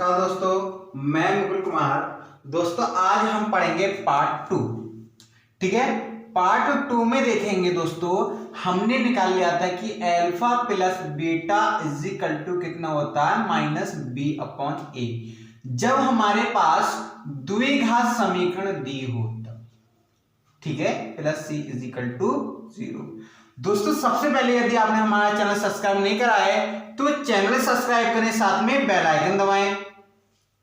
नमस्कार दोस्तों, मैं मुकुल कुमार। दोस्तों आज हम पढ़ेंगे पार्ट 2। ठीक है, पार्ट 2 में देखेंगे दोस्तों, हमने निकाल लिया था कि alpha plus beta is equal to कितना होता है माइनस बी अपॉन ए, जब हमारे पास द्विघात समीकरण दी हो तब। ठीक है, plus C is equal to 0। दोस्तों सबसे पहले यदि आपने हमारा चैनल सब्सक्राइब नहीं करा है तो चैनल सब्सक्राइब करें, साथ में बेल आइकन दबाएं।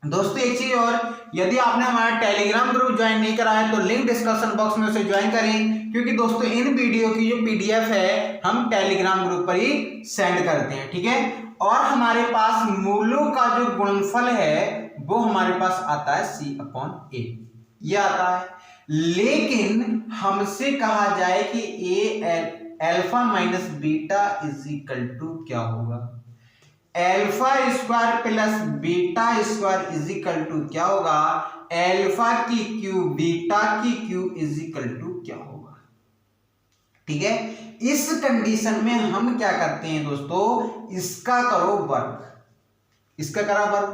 दोस्तों एक चीज और, यदि आपने हमारा टेलीग्राम ग्रुप ज्वाइन नहीं करा है तो लिंक डिस्क्रिप्शन बॉक्स में उसे ज्वाइन करें, क्योंकि दोस्तों इन वीडियो की जो पीडीएफ है हम टेलीग्राम ग्रुप पर ही सेंड करते हैं। ठीक है, और हमारे पास मूलों का जो गुणनफल है वो हमारे पास आता है सी अपॉन ए, ये आता है। लेकिन हमसे कहा जाए कि ए alpha minus beta is equal to क्या होगा, alpha square plus beta square is equal to क्या होगा, अल्फा की क्यू बीटा की क्यू इज इक्वल टू क्या होगा। ठीक है, इस कंडीशन में हम क्या करते हैं दोस्तों, इसका करो वर्ग, इसका करा वर्ग,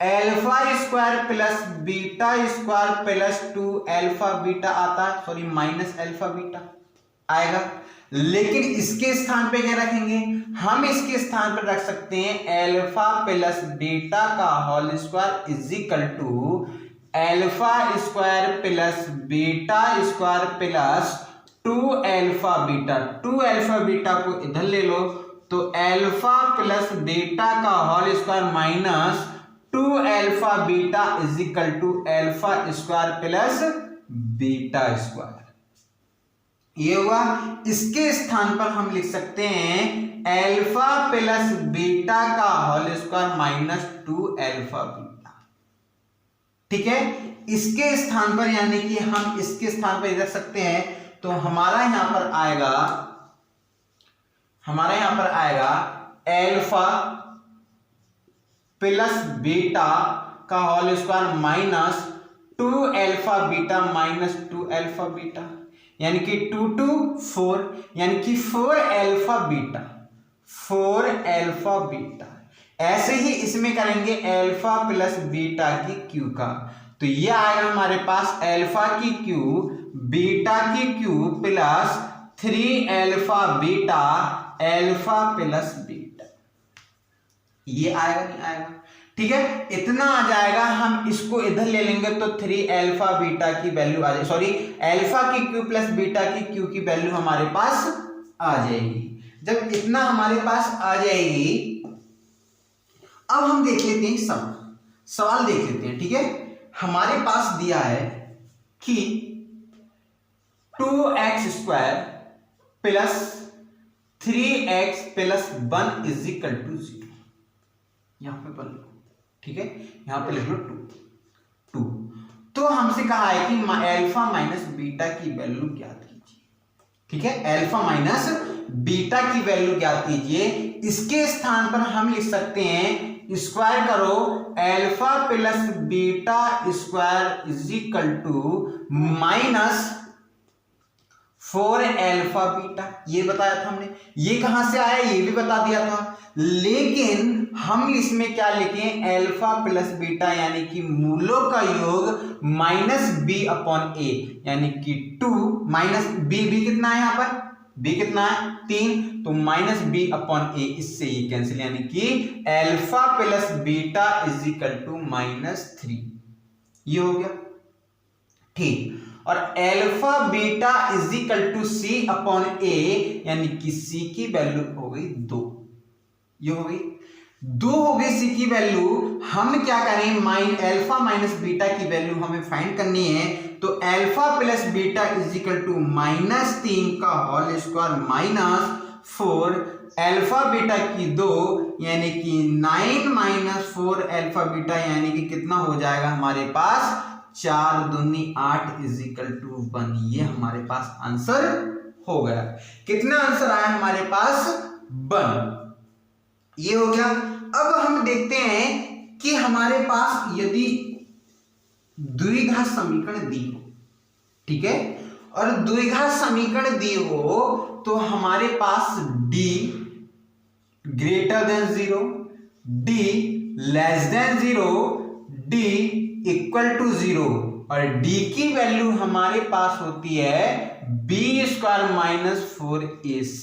alpha square plus beta square plus 2 alpha beta आता है, सॉरी माइनस अल्फा बीटा आएगा। लेकिन इसके स्थान पे क्या रखेंगे, हम इसके स्थान पर रख सकते हैं अल्फा प्लस बीटा का whole square is equal to alpha square plus beta square plus 2 alpha beta. 2 alpha beta को इधर ले लो तो अल्फा प्लस बीटा का whole square minus 2 alpha beta is equal to alpha square plus beta square, ये हुआ। इसके स्थान पर हम लिख सकते हैं अल्फा प्लस बीटा का whole square minus 2 alpha beta. ठीक है, इसके स्थान पर यानी कि हम इसके स्थान पर रख सकते हैं, तो हमारा यहां पर आएगा अल्फा प्लस बीटा का whole square minus 2 alpha beta minus 2 alpha beta, यानी कि 2 2 4, यानी कि 4 अल्फा बीटा, 4 अल्फा बीटा। ऐसे ही इसमें करेंगे अल्फा प्लस बीटा की क्यू का, तो ये आएगा हमारे पास अल्फा की क्यू बीटा की Q plus 3 alpha beta alpha plus beta, ये आएगा नहीं आएगा। ठीक है, इतना आ जाएगा। हम इसको इधर ले लेंगे तो 3 अल्फा बीटा की वैल्यू आ जाएगी, सॉरी अल्फा की क्यू प्लस बीटा की क्यू की वैल्यू हमारे पास आ जाएगी। जब इतना हमारे पास आ जाएगी, अब हम देख लेते हैं सवाल देख लेते हैं। ठीक है, हमारे पास दिया है कि 2x square plus 3x plus 1 is equal to 0, यहां पे पढ़ लो। ठीक है, यहां पे लिख लो 2। तो हमसे कहा है कि अल्फा माइनस बीटा की वैल्यू ज्ञात कीजिए। ठीक है, अल्फा माइनस बीटा की वैल्यू ज्ञात कीजिए। इसके स्थान पर हम लिख सकते हैं स्क्वायर करो alpha plus beta square is equal to minus 4 alpha beta, ये बताया था हमने। ये कहां से आया ये भी बता दिया था, लेकिन हम इसमें क्या लिखें, अल्फा प्लस बीटा यानी कि मूलों का योग माइनस बी अपॉन ए, यानी कि 2 माइनस बी, बी कितना है यहाँ पर, बी कितना है 3, तो माइनस बी अपॉन ए, इससे ये कैंसिल, यानी कि alpha plus beta is equal to -3, ये हो गया। ठीक, और alpha beta is equal to C upon A, यानी कि सी की वैल्यू हो गई 2, ये हो गई 2 हो गई सी की वैल्यू। हम क्या करें, अल्फा माइनस बीटा की वैल्यू हमें फाइंड करनी है, तो alpha plus beta is equal to -3 का whole square minus 4 alpha beta की 2, यानी कि 9 माइनस 4 अल्फा बीटा, यानी कि कितना हो जाएगा हमारे पास 4 दूनी 8 इज इक्वल टू 1। ये हमारे पास आंसर हो गया। कितना आंसर आया हमारे पास 1, ये हो गया। अब हम देखते हैं कि हमारे पास यदि द्विघात समीकरण दी हो, ठीक है, और द्विघात समीकरण दी हो तो हमारे पास d greater than 0, d less than 0, d equal to 0 और d की वैल्यू हमारे पास होती है b² माइनस 4ac।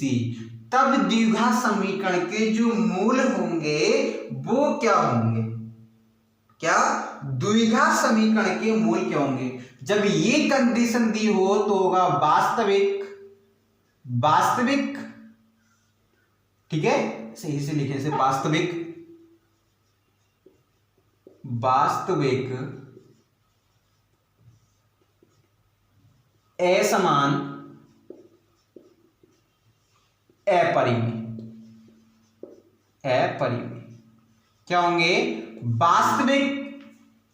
तब द्विघात समीकरण के जो मूल होंगे वो क्या होंगे? क्या द्विघात समीकरण के मूल क्या होंगे? जब ये कंडीशन दी हो तो होगा वास्तविक, ठीक है, सही से लिखे से वास्तविक असमान अपरिमेय क्या होंगे? वास्तविक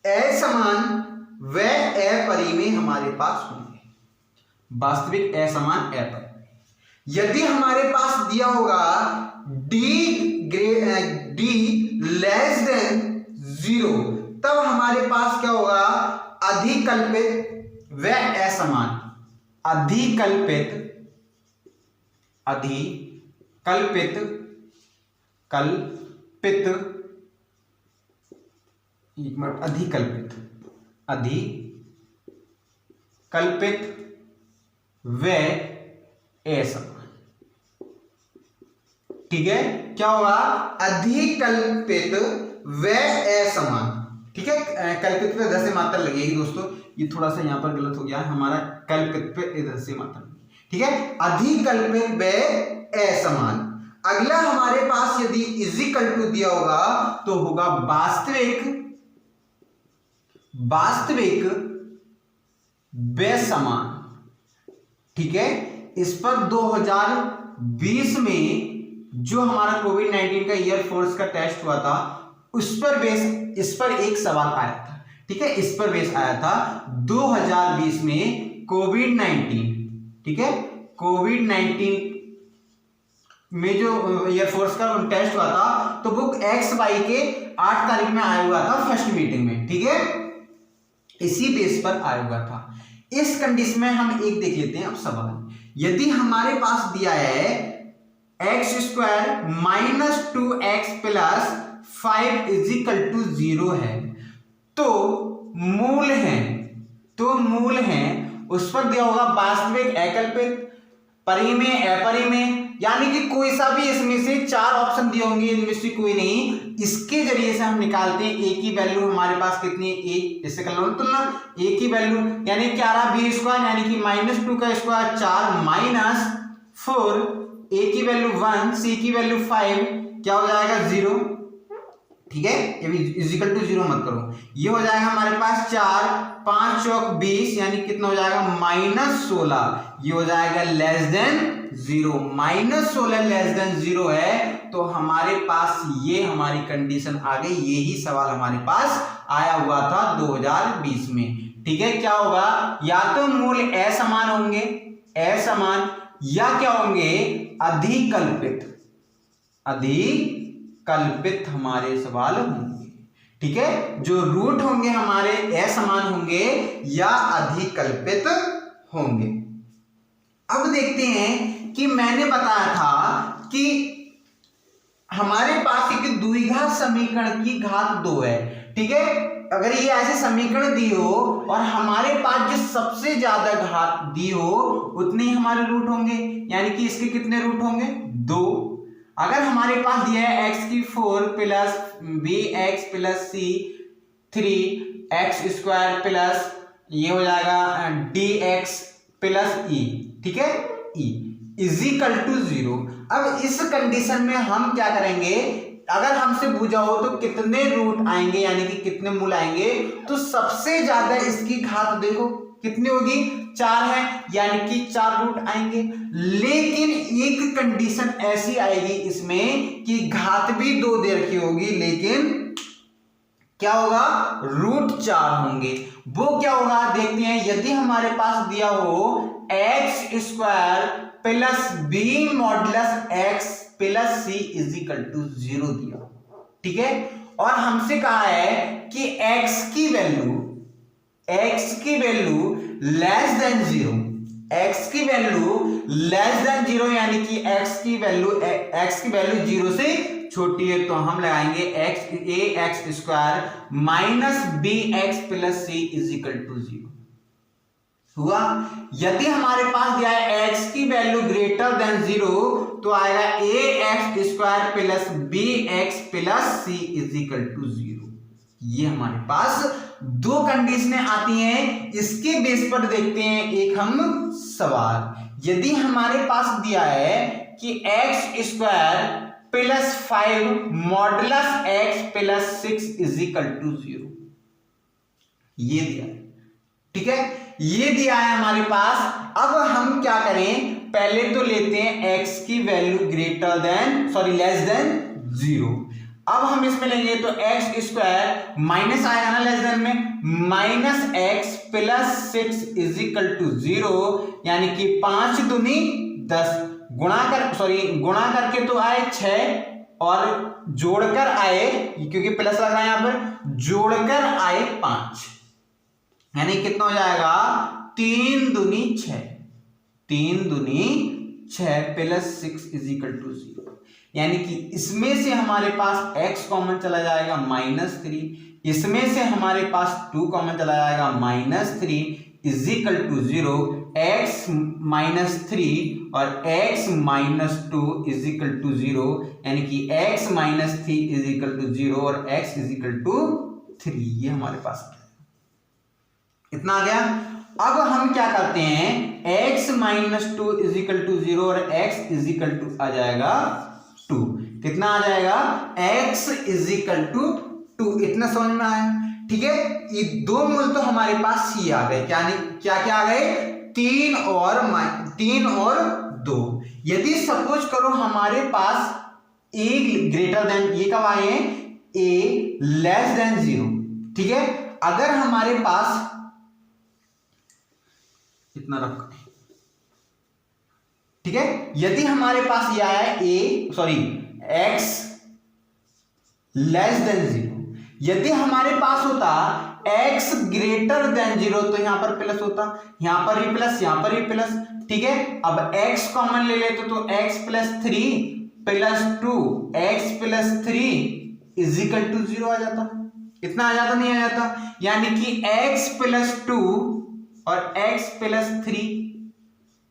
असमान व अपरिमेय हमारे पास होंगे। वास्तविक असमान अपरिमेय। यदि हमारे पास दिया होगा d लेस देन 0, तब हमारे पास क्या होगा? अधिकल्पित व असमान। अधिकल्पित व असमान, ठीक है, क्या होगा? अधिकल्पित व असमान, ठीक है। कल्पित पे इधर से मात्रा लगेगी दोस्तों, ये थोड़ा सा यहां पर गलत हो गया है, हमारा कल्पित पे इधर से मात्रा, ठीक है। अधिकल्पित व असमान। अगला हमारे पास यदि इजिकल टू दिया होगा तो होगा वास्तविक व समान, ठीक है। इस पर 2020 में जो हमारा कोविड-19 का ईयर फोर्स का टेस्ट हुआ था उस पर इस पर एक सवाल आया था, ठीक है, इस पर बेस आया था 2020 में कोविड-19, ठीक है, कोविड-19 में जो एयरफोर्स का टेस्ट हुआ था तो बुक XY के 8 तारीख में आया हुआ था फर्स्ट मीटिंग में, ठीक है, इसी बेस पर आया हुआ था। इस कंडीशन में हम एक देख लेते हैं अब सवाल। यदि हमारे पास दिया है x² minus 2x plus 5 is equal to 0 है तो मूल है उस पर दिया होगा वास्तविक, अकल्पित, परिमेय, अपरिमेय, यानी कि कोई सा भी इसमें से 4 ऑप्शन दिए होंगे, इनमें से कोई नहीं। इसके जरिए से हम निकालते हैं ए की वैल्यू हमारे पास कितनी है, ए, इससे कर लो तुलना, ए की वैल्यू यानी 11b² यानी कि -2 का स्क्वायर 4 माइनस 4, ए की वैल्यू 1, सी की वैल्यू 5, क्या हो जाएगा 0, ठीक है, ये भी इजिकल टू 0 मत करो, ये हो जाएगा हमारे पास 4, 5 चौक 20 यानी कितना हो जाएगा -16, ये हो जाएगा लेस देन 0, -16 लेस देन 0 है तो हमारे पास ये हमारी कंडीशन आ गई। यही सवाल हमारे पास आया हुआ था 2020 में, ठीक है। क्या होगा? या तो मूल असमान होंगे, असमान, या क्या होंगे? अधिकल्पित हमारे सवाल होंगे, ठीक है, जो रूट होंगे हमारे असमान होंगे या अधिकल्पित होंगे। अब देखते हैं कि मैंने बताया था कि हमारे पास एक द्विघात समीकरण की घात 2 है, ठीक है। अगर ये ऐसे समीकरण दी हो और हमारे पास जो सबसे ज्यादा घात दी हो उतने ही हमारे रूट होंगे, यानी कि इसके कितने रूट होंगे? 2। अगर हमारे पास दिया है x4 plus bx plus c 3x² plus ये हो जाएगा dx प्लस e, ठीक है, e इजिकल टू 0। अब इस कंडीशन में हम क्या करेंगे? अगर हमसे पूछा हो तो कितने रूट आएंगे यानी कि कितने मूल आएंगे, तो सबसे ज्यादा इसकी घात देखो कितनी होगी? 4 है, यानी कि 4 रूट आएंगे। लेकिन एक कंडीशन ऐसी आएगी इसमें कि घात भी 2 दे रखी होगी, लेकिन क्या होगा? रूट 4 होंगे। वो क्या होगा देखते हैं। यदि हमारे पास दिया हो x² plus b modulus x plus c is equal to 0 दिया, ठीक है, और हमसे कहा है कि x की वैल्यू लेस देन 0, x की वैल्यू लेस देन 0 यानी कि x की वैल्यू 0 से छोटी है तो हम लगाएंगे ax² minus bx plus c is equal to 0 हुआ। यदि हमारे पास दिया है x की वैल्यू ग्रेटर देन 0 तो आएगा ax² plus bx plus c is equal to 0। ये हमारे पास दो कंडीशनें आती हैं, इसके बेस पर देखते हैं एक हम सवाल। यदि हमारे पास दिया है कि x² plus 5 modulus x plus 6 is equal to 0, ये दिया है, ठीक है, ये दिया है हमारे पास। अब हम क्या करें, पहले तो लेते हैं x की वैल्यू लेस देन 0। अब हम इसमें लेंगे तो x² माइनस आएगा ना लेस देन में, minus x plus 6 is equal to 0, यानी कि 5 दूनी 10, गुणा करके तो आए 6 और जोड़कर आए, क्योंकि प्लस लग रहा है यहां पर, जोड़कर आए 5, यानी कितना हो जाएगा 3 दूनी 6, 3 दूनी 6 प्लस 6 इज इक्वल टू 0, यानी कि इसमें से हमारे पास x कॉमन चला जाएगा -3, इसमें से हमारे पास 2 कॉमन चला जाएगा -3 इज इक्वल टू 0, x -3 और x -2 इज इक्वल टू 0, यानी कि x -3 इज इक्वल टू 0 और x इज इक्वल टू 3, ये हमारे पास इतना आ गया। अब हम क्या करते हैं, x -2 इज इक्वल टू 0 और x इज इक्वल टू आ जाएगा 2, कितना आ जाएगा x इज इक्वल टू 2, इतना समझ में आया, ठीक है। ये दो मूल तो हमारे पास ही आ गए, क्या आ गए 3 और 2। यदि सपोज करो हमारे पास a ग्रेटर देन, ये कब आए हैं, a लेस देन 0, ठीक है। अगर हमारे पास इतना रखा, ठीक है, यदि हमारे पास यह आया x लेस देन 0, यदि हमारे पास होता x ग्रेटर देन 0 तो यहां पर प्लस होता, यहां पर भी प्लस, यहां पर भी प्लस, ठीक है। अब x कॉमन ले लेते तो x plus 3 plus 2 x plus 3 is equal to 0 आ जाता, इतना आ जाता, नहीं आ जाता, यानी कि x प्लस 2 और x plus 3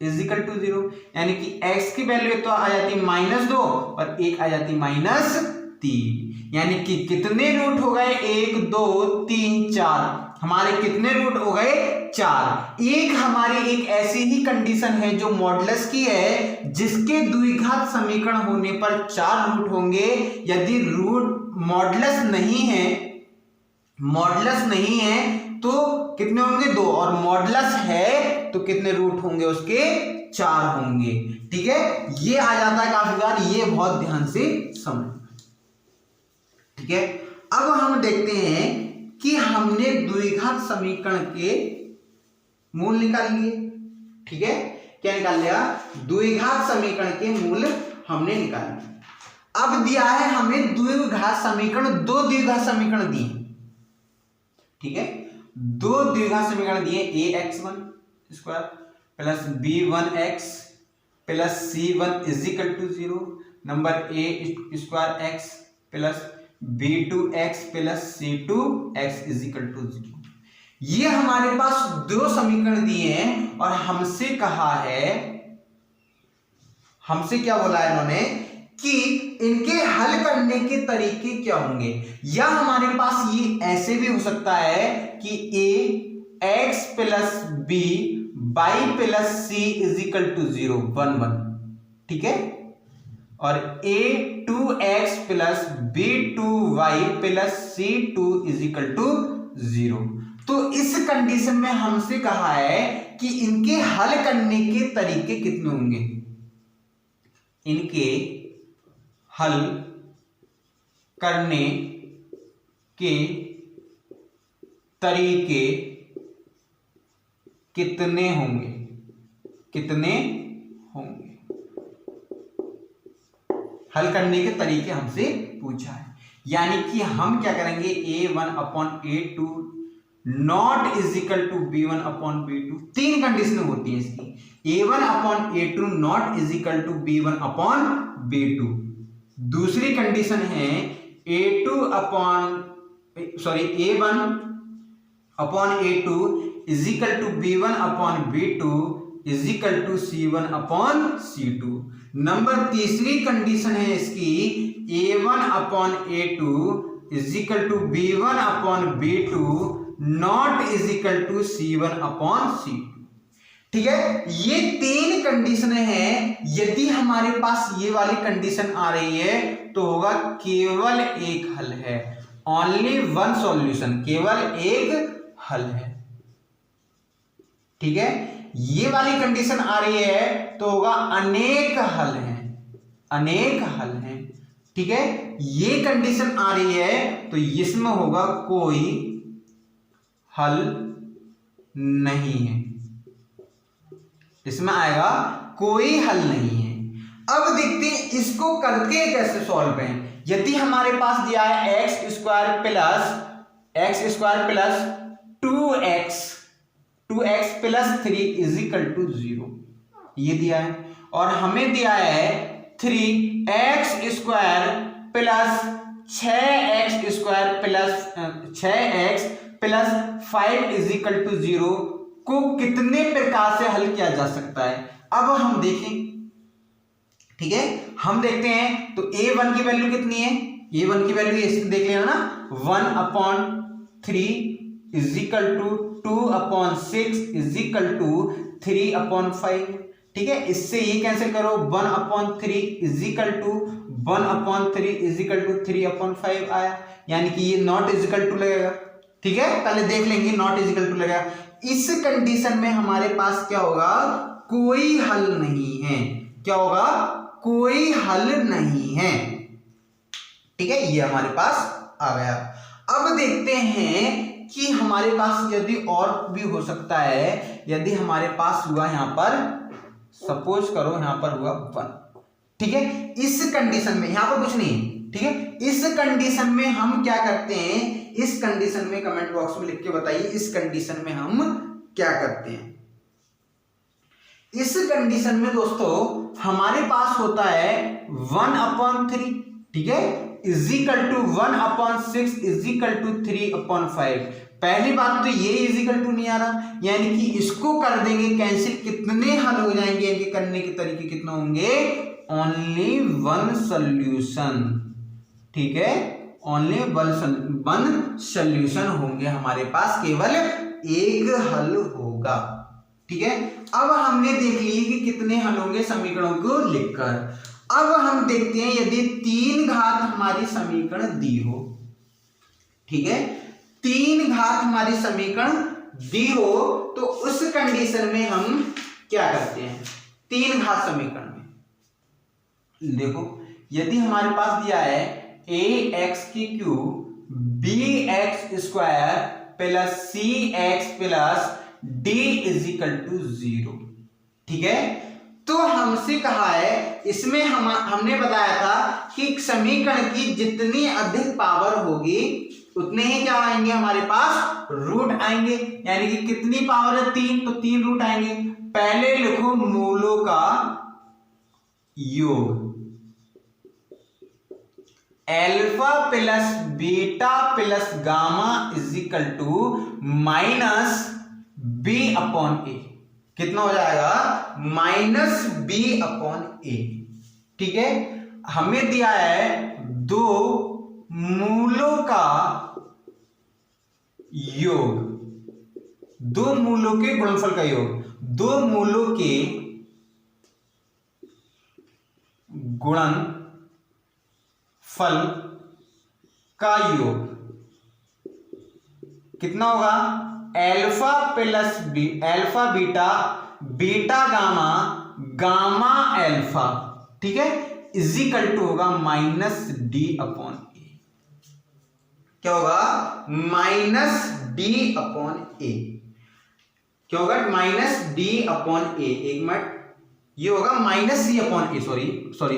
is equal to 0, यानी कि x की वैल्यू तो आ जाती -2 और एक आ जाती -3, यानी कि कितने रूट हो गए, 1 2 3 4, हमारे कितने रूट हो गए 4। एक हमारी एक ऐसी ही कंडीशन है जो मॉडुलस की है, जिसके द्विघात समीकरण होने पर 4 रूट होंगे। यदि रूट मॉडुलस नहीं है तो कितने होंगे 2, और मॉडुलस है तो कितने रूट होंगे उसके 4 होंगे, ठीक है। ये आ जाता है काफी बार, ये बहुत ध्यान से समझना, ठीक है। अब हम देखते हैं कि हमने द्विघात समीकरण के मूल निकाल लिए, ठीक है। क्या निकाल लिया, द्विघात समीकरण के मूल हमने निकाल लिए। अब दिया है हमें द्विघात समीकरण, 2 द्विघात समीकरण दिए, ठीक है, 2 द्विघात समीकरण दिए, ax² plus b1x plus c1 is equal to 0, number a² plus b2x plus c2x is equal to 0। ये हमारे पास 2 समीकरण दिए हैं और हमसे कहा है, हमसे क्या बोला है इन्होंने कि इनके हल करने के तरीके क्या होंगे, या हमारे पास ये ऐसे भी हो सकता है कि ax plus b by plus c is equal to 0 1 1, ठीक है, और a2x plus b2y plus c2 is equal to 0। तो इस कंडीशन में हमसे कहा है कि इनके हल करने के तरीके कितने होंगे, इनके हल करने के तरीके कितने होंगे, हल करने के तरीके हमसे पूछा है। यानी कि हम क्या करेंगे, a1/a2 not is equal to b1/b2, 3 condition होती है इसकी, a1/a2 not is equal to b1/b2, दूसरी कंडीशन है A1 upon A2 is equal to B1 upon B2 is equal to C1 upon C2। Number तीसरी कंडीशन है इसकी A1 upon A2 is equal to B1 upon B2 not is equal to C1 upon C2। ठीक है, ये तीन condition है। यदि हमारे पास ये वाली कंडीशन आ रही है तो होगा केवल एक हल है, ओनली वन सॉल्यूशन, केवल एक हल है। ठीक है, ये वाली कंडीशन आ रही है तो होगा अनेक हल हैं, अनेक हल हैं। ठीक है, ये कंडीशन आ रही है तो इसमें होगा कोई हल नहीं है, इसमें आएगा कोई हल नहीं है। अब देखते हैं इसको करके कैसे सॉल्व है। यदि हमारे पास दिया है x square plus 2x plus 3 is equal to 0, ये दिया है। और हमें दिया है 3x square plus 6x plus 5 is equal to 0 को कितने प्रकार से हल किया जा सकता है। अब हम देखें, ठीक है, हम देखते हैं तो a1 की वैल्यू कितनी है, a1 की वैल्यू इसमें देख लेना ना, 1/3 is equal to 2/6 is equal to 3/5। ठीक है, इससे ये कैंसिल करो, 1/3 is equal to 1/3 is equal to 3/5 आया, यानी कि ये नॉट इज इक्वल टू लगेगा। ठीक है, पहले देख लेंगे नॉट इज इक्वल टू लगेगा। इस कंडीशन में हमारे पास क्या होगा, कोई हल नहीं है। क्या होगा, कोई हल नहीं है। ठीक है, ये हमारे पास आ गया। अब देखते हैं कि हमारे पास यदि और भी हो सकता है। यदि हमारे पास हुआ यहां पर, सपोज करो यहां पर हुआ 1। ठीक है, इस कंडीशन में, यहां पर कुछ नहीं, ठीक है, इस कंडीशन में हम क्या करते हैं, इस कंडीशन में कमेंट बॉक्स में लिख के बताइए, इस कंडीशन में हम क्या करते हैं। इस कंडीशन में दोस्तों हमारे पास होता है 1/3, ठीक है, is equal to 1/6 is equal to 3/5। पहली बात तो ये इज इक्वल टू नहीं आ रहा, यानी कि इसको कर देंगे कैंसिल, कितने हल हो जाएंगे, इनके करने के तरीके कितने होंगे, ओनली वन सॉल्यूशन। ठीक है, ओनली वन सॉल्यूशन होंगे हमारे पास, केवल एक हल होगा। ठीक है, अब हमने देख ली कि कितने हल होंगे समीकरणों को लिखकर। अब हम देखते हैं यदि 3 घात हमारी समीकरण दी हो। ठीक है, 3 घात हमारी समीकरण दी हो तो उस कंडीशन में हम क्या करते हैं। 3 घात समीकरण में देखो, यदि हमारे पास दिया है ax³ bx² plus cx plus d is equal to 0। ठीक है, तो हमसे कहा है, इसमें हमने बताया था कि समीकरण की जितनी अधिक पावर होगी उतने ही क्या आएंगे हमारे पास, रूट आएंगे। यानी कि कितनी पावर है 3, तो 3 रूट आएंगे। पहले लिखो मूलों का योग, alpha plus beta plus gamma is equal to minus b/a। कितना हो जाएगा, -b/a। ठीक है, हमें दिया है 2 मूलों का योग, 2 मूलों के गुणनफल का योग, 2 मूलों के गुणनफल का योग कितना होगा, alpha plus alpha beta, beta gamma, gamma alpha. ठीक है, इज इक्वल टू होगा -d/a। क्या होगा, -d/a। क्या होगा, -d/a। एक मिनट, ये होगा -c/a,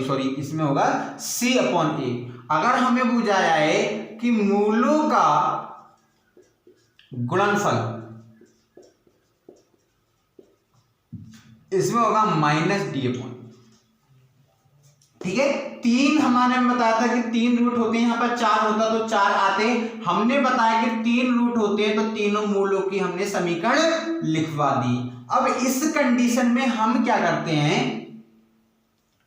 सॉरी, इसमें होगा c/a। अगर हमें बुझाया है कि मूलों का गुणनफल, इसमें होगा -d/a। ठीक है। 3 हमारे में बताया था कि 3 रूट होते हैं, यहाँ पर 4 होता तो 4 आते। हमने बताया कि 3 रूट होते हैं तो तीनों मूलों की हमने समीकरण लिखवा दी। अब इस कंडीशन में हम क्या करते हैं,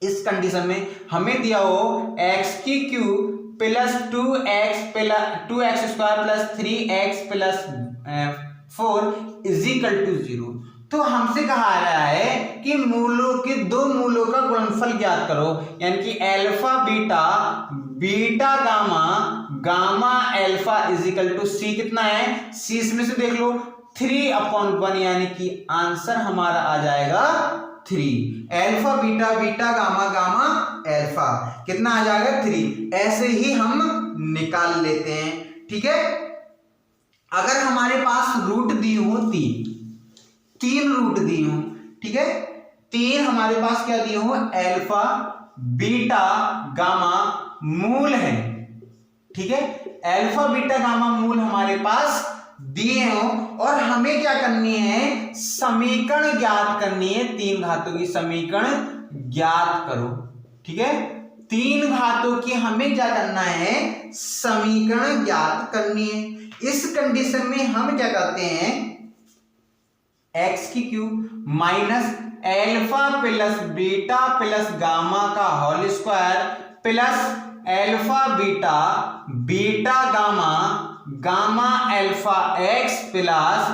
इस कंडीशन में हमें दिया हो x की cube plus 2x square plus 3x plus 4 is equal to 0। तो हमसे कहा गया है कि मूलों के दो मूलों का गुणनफल ज्ञात करो, यानी कि alpha beta, beta gamma, gamma alpha is equal to C. कितना है सी, इसमें से देख लो 3/1, यानी कि आंसर हमारा आ जाएगा 3। Alpha beta, beta gamma, gamma alpha कितना आ जाएगा 3। ऐसे ही हम निकाल लेते हैं। ठीक है, अगर हमारे पास रूट दी हो 3 रूट दी हो, ठीक है, 3 हमारे पास क्या दिए हो, अल्फा बीटा गामा मूल है। ठीक है, अल्फा बीटा गामा मूल हमारे पास दिए हो और हमें क्या करनी है, समीकरण ज्ञात करनी है। 3 घातों की समीकरण ज्ञात करो। ठीक है, 3 घातों की हमें क्या करना है, समीकरण ज्ञात करनी है। इस कंडीशन में हम क्या करते हैं, एक्स की cube minus alpha plus beta plus gamma का whole square plus alpha beta, beta gamma, gamma alpha X plus,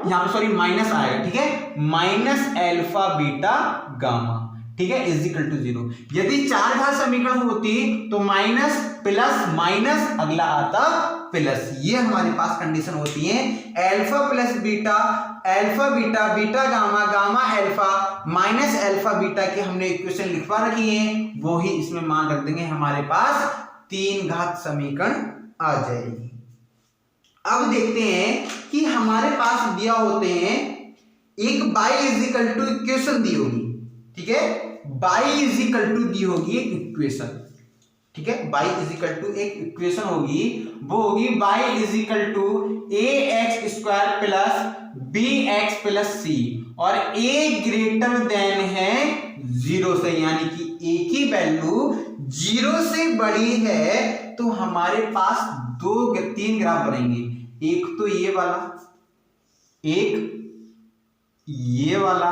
यहां पर सॉरी माइनस आएगा। ठीक है, माइनस अल्फा बीटा गामा, ठीक है, इज इक्वल टू 0। यदि 4 घात समीकरण होती तो माइनस प्लस माइनस अगला आता प्लस, ये हमारे पास कंडीशन होती है। Alpha plus beta, alpha beta, beta gamma, gamma alpha minus alpha beta की हमने इक्वेशन लिखवा रखी है, वो ही इसमें मान रख देंगे, हमारे पास 3 घात समीकरण आ जाएगी। अब देखते हैं कि हमारे पास दिया होते हैं एक y is equal to equation दी होगी। ठीक है, y इज इक्वल टू दी होगी एक इक्वेशन। ठीक है, y इज इक्वल टू एक इक्वेशन होगी, वो होगी y is equal to ax square plus bx plus c और a ग्रेटर देन है 0 से, यानी कि a की वैल्यू 0 से बड़ी है तो हमारे पास 3 ग्राफ बनेंगे। एक तो ये वाला, एक ये वाला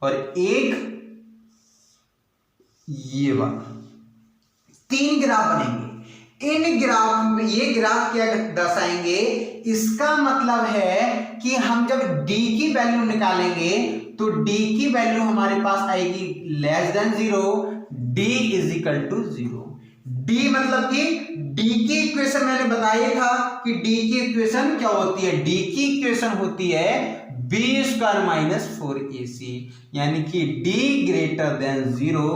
और एक ये वाला, 3 ग्राफ बनेंगे। इन ग्राफ में ये ग्राफ क्या दर्शाएंगे, इसका मतलब है कि हम जब d की वैल्यू निकालेंगे तो d की वैल्यू हमारे पास आएगी less than 0, d is equal to 0। d मतलब कि d की इक्वेशन मैंने बताया था कि d की इक्वेशन क्या होती है, d की इक्वेशन होती है b स्क्वायर माइनस 4ac, यानी कि d ग्रेटर देन 0।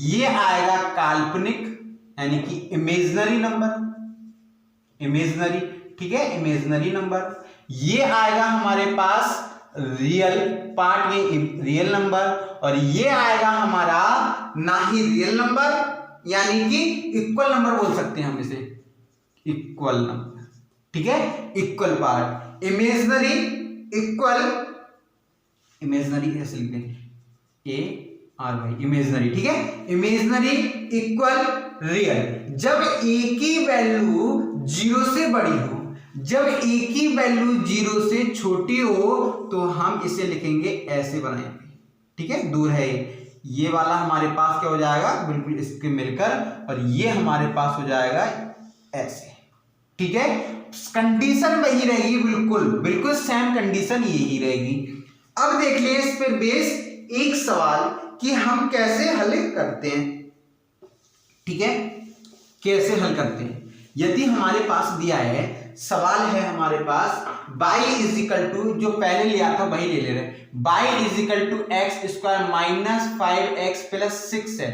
ये आएगा काल्पनिक, यानी कि इमेजिनरी नंबर, इमेजिनरी, ठीक है, इमेजिनरी नंबर। ये आएगा हमारे पास रियल पार्ट में रियल नंबर, और ये आएगा हमारा ना ही रियल नंबर, यानी कि इक्वल नंबर बोल सकते हैं हम इसे, इक्वल नंबर। ठीक है, equal part, imaginary, equal, imaginary ऐसे लिखते हैं ARY, इमेजिनरी। ठीक है, इमेजिनरी इक्वल रियल। जब a की वैल्यू 0 से बड़ी हो, जब a की वैल्यू 0 से छोटी हो तो हम इसे लिखेंगे, ऐसे बनाएंगे। ठीक है, दूर है ये वाला हमारे पास क्या हो जाएगा, बिल्कुल इसके मिलकर, और ये हमारे पास हो जाएगा ऐसे। ठीक है, कंडीशन वही रहेगी, बिल्कुल बिल्कुल सेम कंडीशन यही रहेगी। अब देख लिए इस पर बेस एक सवाल कि हम कैसे हल करते हैं। ठीक है, कैसे हल करते हैं। यदि हमारे पास दिया है, सवाल है हमारे पास y इज इक्वल टू, जो पहले लिया था वही ले रहे हैं, y is equal to x square minus 5x plus 6 है।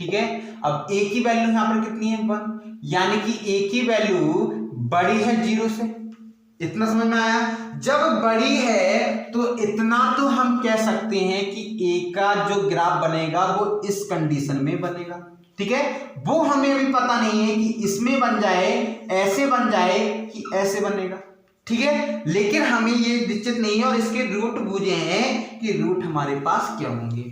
ठीक है, अब a की वैल्यू यहां पर कितनी है 1, यानी कि a की वैल्यू बड़ी है 0 से। इतना समझ में आया। जब बड़ी है तो इतना तो हम कह सकते हैं कि a का जो ग्राफ बनेगा वो इस कंडीशन में बनेगा। ठीक है, वो हमें अभी पता नहीं है कि इसमें बन जाए, ऐसे बन जाए कि ऐसे बनेगा। ठीक है, लेकिन हमें ये निश्चित नहीं है, और इसके रूट बूझे हैं कि रूट हमारे पास क्या होंगे।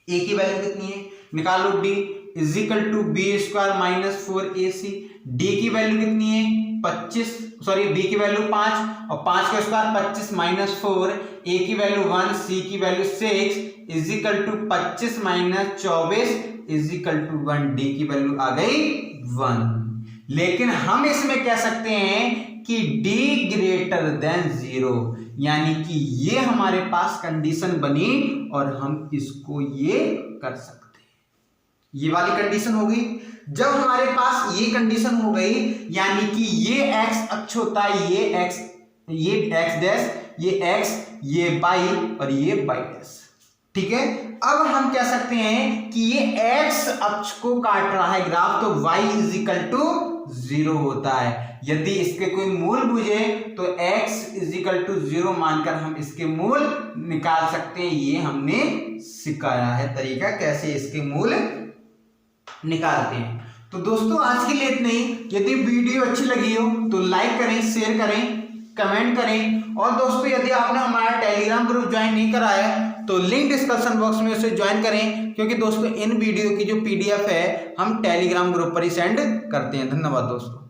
a की वैल्यू कितनी है, निकालो d is equal to B square minus 4ac। d की वैल्यू कितनी है 25, सॉरी b की वैल्यू 5 और 5 का स्क्वायर 25 माइनस 4, a की वैल्यू 1, c की value 6 is equal to 25 minus 24 is equal to 1। d की वैल्यू आ गई 1। लेकिन हम इसमें कह सकते हैं कि d ग्रेटर देन 0, यानी कि ये हमारे पास कंडीशन बनी और हम इसको ये कर सकते हैं। ये वाली कंडीशन हो गई। जब हमारे पास ये कंडीशन हो गई, यानी कि ये x अक्ष होता है, ये x डैश, ये x, ये y और ये y डैश। ठीक है, अब हम कह सकते हैं कि ये x अक्ष को काट रहा है ग्राफ, तो y इज इक्वल टू 0 होता है। यदि इसके कोई मूल बुझे तो x इज इक्वल टू 0 मानकर हम इसके मूल निकाल सकते हैं। ये हमने सिखाया है तरीका कैसे इसके मूल निकालते हैं। तो दोस्तों आज के लिए इतना ही। यदि वीडियो अच्छी लगी हो तो लाइक करें, शेयर करें, कमेंट करें। और दोस्तों यदि आपने हमारा टेलीग्राम ग्रुप ज्वाइन नहीं कराया है तो लिंक डिस्क्रिप्शन बॉक्स में उसे ज्वाइन करें, क्योंकि दोस्तों इन वीडियो की जो PDF है हम टेलीग्राम ग्रुप पर ही सेंड करते हैं। धन्यवाद दोस्तों।